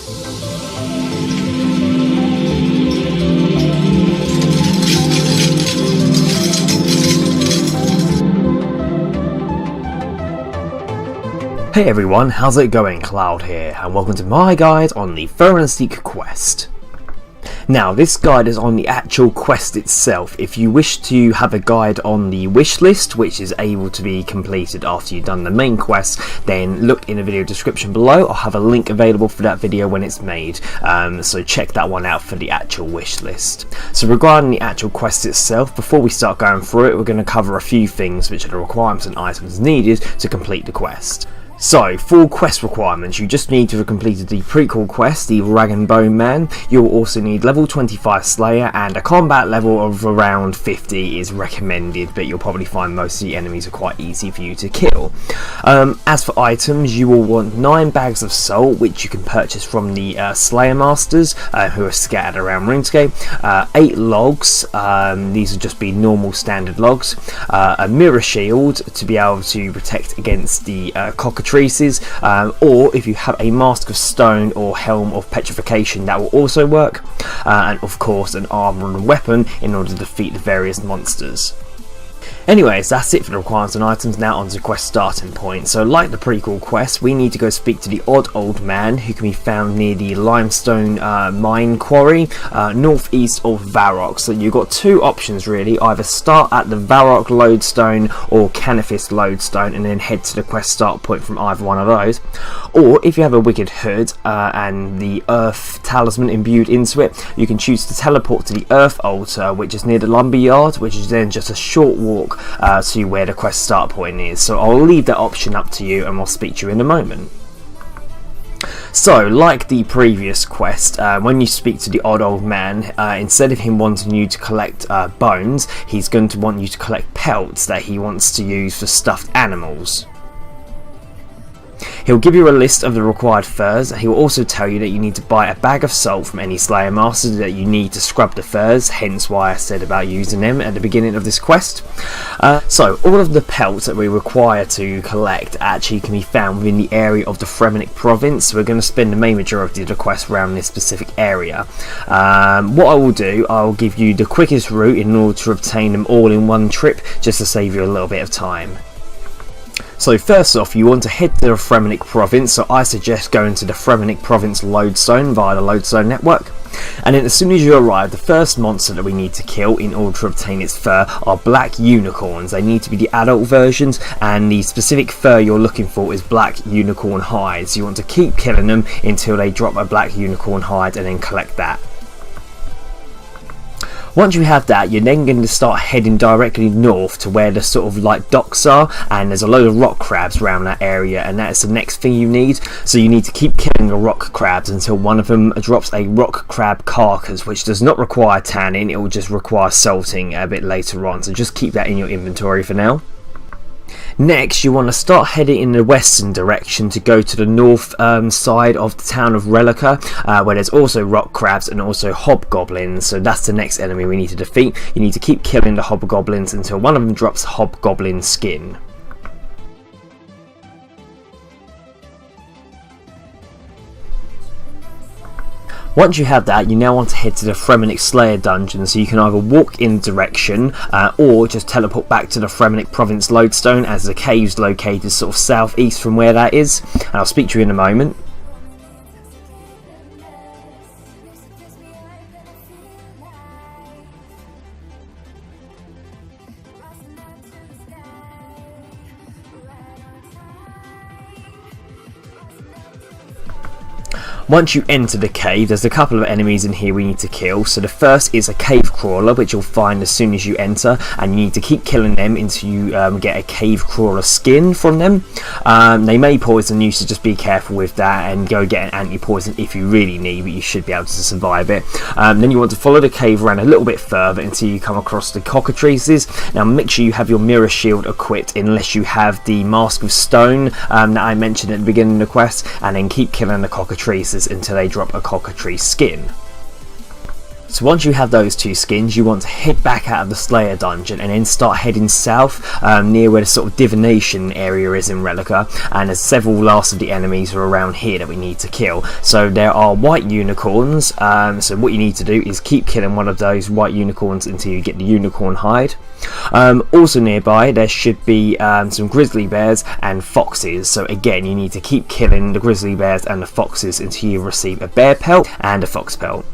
Hey everyone, how's it going? Cloud here, and welcome to my guide on the Fenris quest. Now, this guide is on the actual quest itself. If you wish to have a guide on the wish list, which is able to be completed after you've done the main quest, then look in the video description below. I'll have a link available for that video when it's made, so check that one out for the actual wish list. So regarding the actual quest itself, before we start going through it, we're going to cover a few things which are the requirements and items needed to complete the quest. So, for quest requirements, you just need to have completed the prequel quest, the Rag and Bone Man. You'll also need level 25 Slayer, and a combat level of around 50 is recommended, but you'll probably find most of the enemies are quite easy for you to kill. As for items, you will want 9 bags of salt, which you can purchase from the Slayer Masters, who are scattered around RuneScape, 8 logs, these will just be normal standard logs, a mirror shield to be able to protect against the Cockatrices, or if you have a Mask of Stone or Helm of Petrification, that will also work, and of course an Armour and Weapon in order to defeat the various monsters. Anyways, that's it for the requirements and items. Now on to quest starting point. So like the prequel quest, we need to go speak to the Odd Old Man, who can be found near the limestone mine quarry, northeast of Varrock. So you've got two options really, either start at the Varrock lodestone or Canifist lodestone and then head to the quest start point from either one of those. Or if you have a Wicked Hood and the Earth Talisman imbued into it, you can choose to teleport to the Earth Altar, which is near the Lumberyard, which is then just a short walk to where the quest start point is. So I'll leave that option up to you and I'll speak to you in a moment. So, like the previous quest, when you speak to the Odd Old Man, instead of him wanting you to collect bones, he's going to want you to collect pelts that he wants to use for stuffed animals. He'll give you a list of the required furs, and he will also tell you that you need to buy a bag of salt from any Slayer Master that you need to scrub the furs, hence why I said about using them at the beginning of this quest. So all of the pelts that we require to collect actually can be found within the area of the Fenris province, so we're going to spend the main majority of the quest around this specific area. What I will do, I'll give you the quickest route in order to obtain them all in one trip, just to save you a little bit of time. So first off, you want to head to the Fenris province, so I suggest going to the Fenris province lodestone via the lodestone network. And then as soon as you arrive, the first monster that we need to kill in order to obtain its fur are black unicorns. They need to be the adult versions, and the specific fur you're looking for is black unicorn hides. You want to keep killing them until they drop a black unicorn hide and then collect that. Once you have that, you're then going to start heading directly north to where the sort of like docks are, and there's a load of rock crabs around that area, and that's the next thing you need. So you need to keep killing the rock crabs until one of them drops a rock crab carcass, which does not require tanning, it will just require salting a bit later on, so just keep that in your inventory for now. Next, you want to start heading in the western direction to go to the north side of the town of Relica, where there's also rock crabs and also hobgoblins, so that's the next enemy we need to defeat. You need to keep killing the hobgoblins until one of them drops hobgoblin skin. Once you have that, you now want to head to the Fenris Slayer dungeon, so you can either walk in the direction or just teleport back to the Fenris province lodestone, as the cave's located sort of southeast from where that is, and I'll speak to you in a moment. Once you enter the cave, there's a couple of enemies in here we need to kill. So the first is a cave crawler, which you'll find as soon as you enter, and you need to keep killing them until you get a cave crawler skin from them. They may poison you, so just be careful with that and go get an anti-poison if you really need, but you should be able to survive it. Then you want to follow the cave around a little bit further until you come across the Cockatrices. Now make sure you have your mirror shield equipped unless you have the Mask of Stone that I mentioned at the beginning of the quest, and then keep killing the Cockatrices until they drop a cockatrice skin. So once you have those 2 skins, you want to head back out of the Slayer dungeon and then start heading south near where the sort of divination area is in Relica, and there's several last of the enemies are around here that we need to kill. So there are white unicorns, so what you need to do is keep killing one of those white unicorns until you get the unicorn hide. Also nearby there should be some grizzly bears and foxes, so again you need to keep killing the grizzly bears and the foxes until you receive a bear pelt and a fox pelt.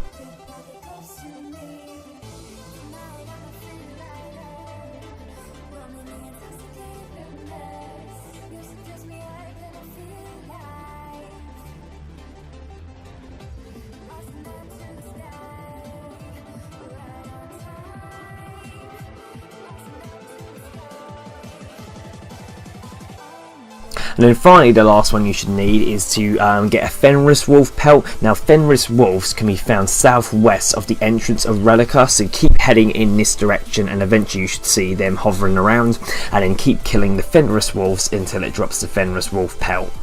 And then finally the last one you should need is to get a Fenris wolf pelt. Now Fenris wolves can be found southwest of the entrance of Relica, so keep heading in this direction and eventually you should see them hovering around, and then keep killing the Fenris wolves until it drops the Fenris wolf pelt.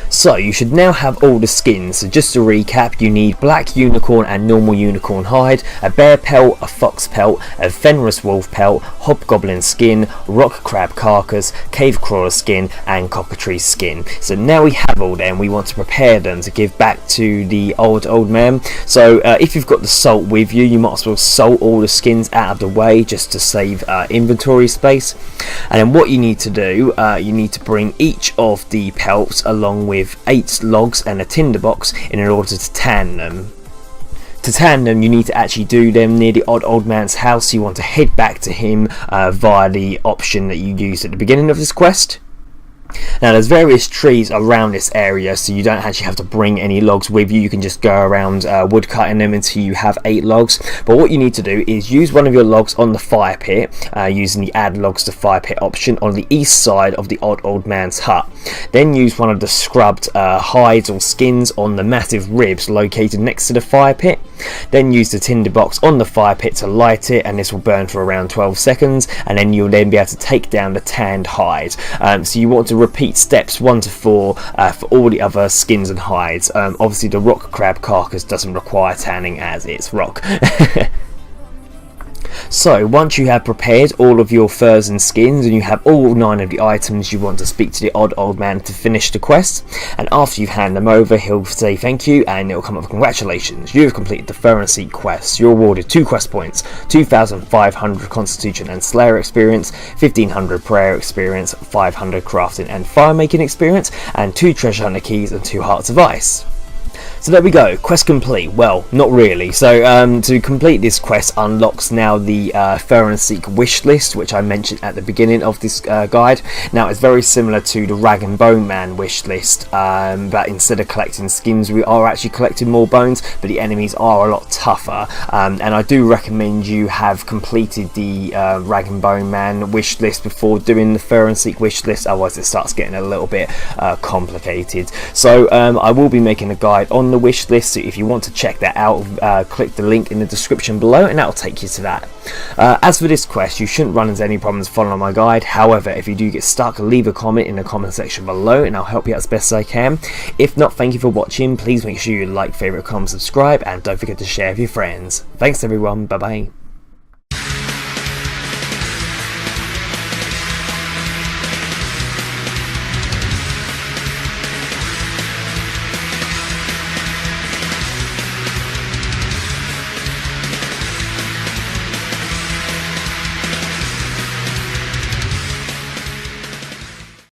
So you should now have all the skins. So just to recap, you need black unicorn and normal unicorn hide, a bear pelt, a fox pelt, a Fenris wolf pelt, hobgoblin skin, rock crab carcass, cave crawler skin and cockatrice skin. So now we have all them, we want to prepare them to give back to the old man. So if you've got the salt with you, you might as well salt all the skins out of the way just to save inventory space. And then what you need to do, you need to bring each of the pelts along with 8 logs and a tinderbox in order to tan them. To tan them you need to actually do them near the old man's house. You want to head back to him via the option that you used at the beginning of this quest. Now there's various trees around this area, so you don't actually have to bring any logs with you. You can just go around wood cutting them until you have 8 logs. But what you need to do is use one of your logs on the fire pit, using the add logs to fire pit option on the east side of the old man's hut. Then use one of the scrubbed hides or skins on the massive ribs located next to the fire pit. Then use the tinderbox on the fire pit to light it, and this will burn for around 12 seconds, and then you'll then be able to take down the tanned hide. So you want to repeat steps 1 to 4 for all the other skins and hides. Obviously the rock crab carcass doesn't require tanning as it's rock. So once you have prepared all of your furs and skins and you have all 9 of the items, you want to speak to the old man to finish the quest, and after you hand them over he'll say thank you and it'll come up with congratulations, you have completed the Fur and Seek quest. You're awarded 2 quest points, 2,500 Constitution and Slayer experience, 1,500 Prayer experience, 500 Crafting and Fire Making experience, and 2 Treasure Hunter keys and 2 Hearts of Ice. So there we go, quest complete. Well, not really. So to complete this quest unlocks now the Fur and Seek wish list, which I mentioned at the beginning of this guide. Now it's very similar to the Rag and Bone Man wish list, but instead of collecting skins we are actually collecting more bones, but the enemies are a lot tougher. And I do recommend you have completed the Rag and Bone Man wish list before doing the Fur and Seek wish list, otherwise it starts getting a little bit complicated. So I will be making a guide on the wish list, so if you want to check that out, click the link in the description below and that will take you to that. As for this quest, you shouldn't run into any problems following my guide. However, if you do get stuck, leave a comment in the comment section below and I'll help you out as best as I can. If not, thank you for watching. Please make sure you like, favorite, comment, subscribe, and don't forget to share with your friends. Thanks everyone, bye bye.